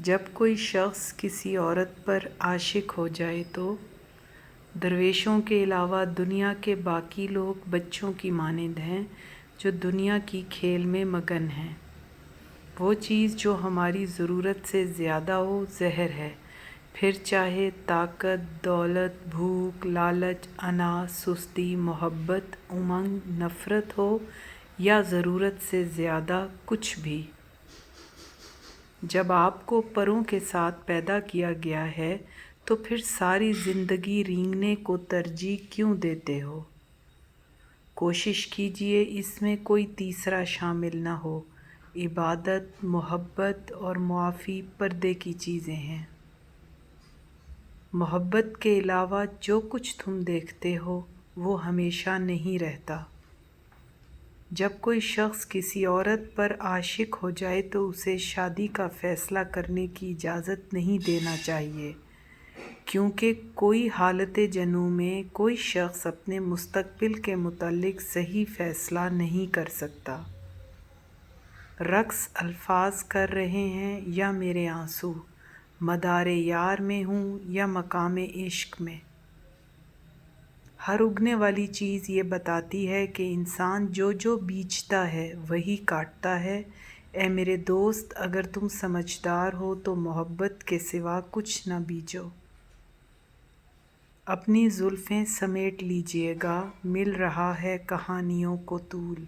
جب کوئی شخص کسی عورت پر عاشق ہو جائے تو درویشوں کے علاوہ دنیا کے باقی لوگ بچوں کی مانند ہیں جو دنیا کی کھیل میں مگن ہیں۔ وہ چیز جو ہماری ضرورت سے زیادہ ہو زہر ہے، پھر چاہے طاقت، دولت، بھوک، لالچ، انا، سستی، محبت، امنگ، نفرت ہو یا ضرورت سے زیادہ کچھ بھی۔ جب آپ کو پروں کے ساتھ پیدا کیا گیا ہے تو پھر ساری زندگی رینگنے کو ترجیح کیوں دیتے ہو؟ کوشش کیجئے اس میں کوئی تیسرا شامل نہ ہو۔ عبادت، محبت اور معافی پردے کی چیزیں ہیں۔ محبت کے علاوہ جو کچھ تم دیکھتے ہو وہ ہمیشہ نہیں رہتا۔ جب کوئی شخص کسی عورت پر عاشق ہو جائے تو اسے شادی کا فیصلہ کرنے کی اجازت نہیں دینا چاہیے، کیونکہ کوئی حالت جنوں میں کوئی شخص اپنے مستقبل کے متعلق صحیح فیصلہ نہیں کر سکتا۔ رقص الفاظ کر رہے ہیں یا میرے آنسو، مدار یار میں ہوں یا مقام عشق میں۔ ہر اگنے والی چیز یہ بتاتی ہے کہ انسان جو بیجتا ہے وہی کاٹتا ہے۔ اے میرے دوست، اگر تم سمجھدار ہو تو محبت کے سوا کچھ نہ بیجو۔ اپنی زلفیں سمیٹ لیجئے گا، مل رہا ہے کہانیوں کو طول۔